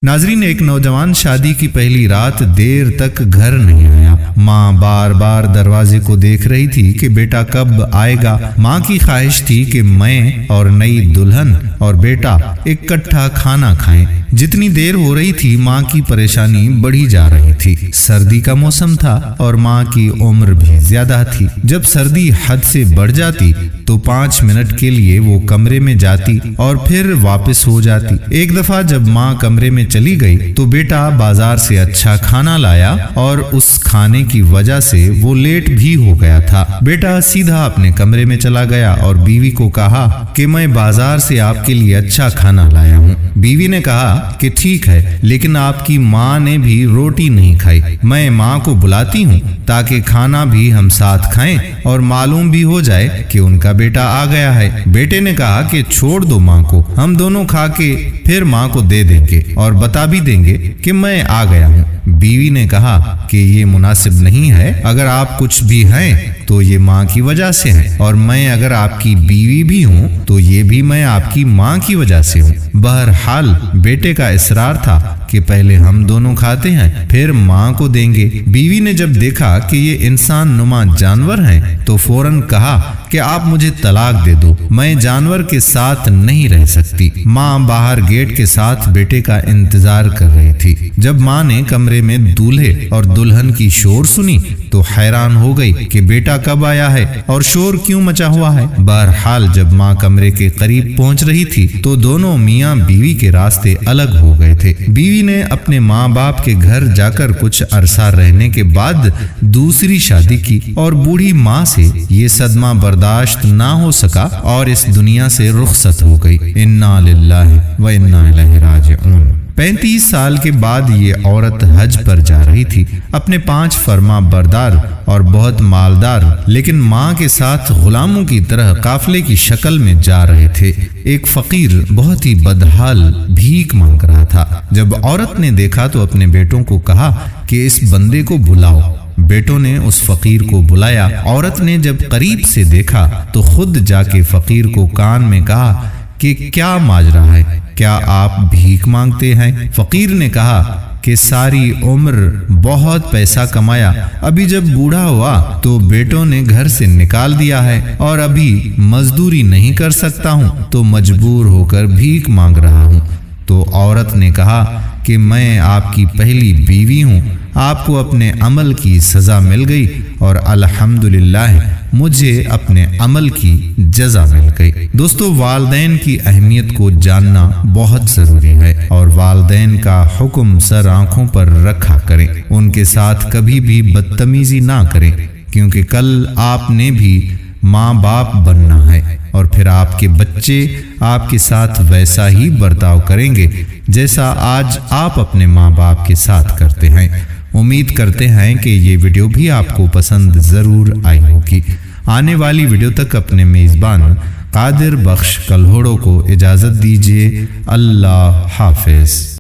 नाजरीन, एक नौजवान शादी की पहली रात देर तक घर नहीं आया। माँ बार बार दरवाजे को देख रही थी कि बेटा कब आएगा। माँ की ख्वाहिश थी कि मैं और नई दुल्हन और बेटा इकट्ठा खाना खाएं। जितनी देर हो रही थी माँ की परेशानी बढ़ी जा रही थी। सर्दी का मौसम था और माँ की उम्र भी ज्यादा थी। जब सर्दी हद से बढ़ जाती तो 5 मिनट के लिए वो कमरे में जाती और फिर वापस हो जाती। एक दफा जब माँ कमरे में चली गई तो बेटा बाजार से अच्छा खाना लाया और उस खाने की वजह से वो लेट भी हो गया था। बेटा सीधा अपने कमरे में चला गया और बीवी को कहा कि मैं बाजार से आपके लिए अच्छा खाना लाया हूँ। बीवी ने कहा कि ठीक है, लेकिन आपकी माँ ने भी रोटी नहीं खाई। मैं माँ को बुलाती हूँ ताकि खाना भी हम साथ खाएं और मालूम भी हो जाए कि उनका बेटा आ गया है। बेटे ने कहा कि छोड़ दो माँ को, हम दोनों खा के फिर माँ को दे देंगे और बता भी देंगे कि मैं आ गया हूँ। बीवी ने कहा कि ये मुनासिब नहीं है। अगर आप कुछ भी हैं तो ये माँ की वजह से है और मैं अगर आपकी बीवी भी हूँ तो ये भी मैं आपकी माँ की वजह से हूँ। बहरहाल बेटे का इसरार था कि पहले हम दोनों खाते हैं फिर माँ को देंगे। बीवी ने जब देखा कि ये इंसान नुमा जानवर हैं तो फौरन कहा कि आप मुझे तलाक दे दो, मैं जानवर के साथ नहीं रह सकती। माँ बाहर गेट के साथ बेटे का इंतजार कर रही थी। जब माँ ने कमरे में दूल्हे और दुल्हन की शोर सुनी तो हैरान हो गई कि बेटा कब आया है और शोर क्यों मचा हुआ है। बहरहाल जब माँ कमरे के करीब पहुंच रही थी तो दोनों मियाँ बीवी के रास्ते अलग हो गए थे। बीवी ने अपने माँ बाप के घर जाकर कुछ अरसा रहने के बाद दूसरी शादी की और बूढ़ी माँ से ये सदमा बर्दाश्त ना हो सका और इस दुनिया से रुखसत हो गई। इन्ना लिल्लाहि व इन्ना इलैहि राजिऊन। 35 साल के बाद ये औरत हज पर जा रही थी। अपने 5 फर्मा बरदार और बहुत मालदार लेकिन माँ के साथ गुलामों की तरह काफले की शक्ल में जा रहे थे। एक फकीर बहुत ही बदहाल भीख मांग रहा था। जब औरत ने देखा तो अपने बेटों को कहा कि इस बंदे को बुलाओ। बेटों ने उस फकीर को बुलाया। औरत ने जब करीब से देखा तो खुद जाके फकीर को कान में कहा कि क्या माजरा है, क्या आप भीख मांगते हैं? फकीर ने कहा कि सारी उम्र बहुत पैसा कमाया, अभी जब बूढ़ा हुआ तो बेटों ने घर से निकाल दिया है और अभी मजदूरी नहीं कर सकता हूँ तो मजबूर होकर भीख मांग रहा हूँ। तो औरत ने कहा कि मैं आपकी पहली बीवी हूँ, आपको अपने अमल की सजा मिल गई और अल्हम्दुलिल्लाह मुझे अपने अमल की जजा मिल गई। दोस्तों, वालिदैन की अहमियत को जानना बहुत ज़रूरी है और वालिदैन का हुक्म सर आंखों पर रखा करें। उनके साथ कभी भी बदतमीजी ना करें, क्योंकि कल आपने भी माँ बाप बनना है और फिर आपके बच्चे आपके साथ वैसा ही बर्ताव करेंगे जैसा आज आप अपने माँ बाप के साथ करते हैं। उम्मीद करते हैं कि ये वीडियो भी आपको पसंद ज़रूर आई होगी। आने वाली वीडियो तक अपने मेज़बान कादिर बख्श कल्होड़ो को इजाज़त दीजिए। अल्लाह हाफिज़।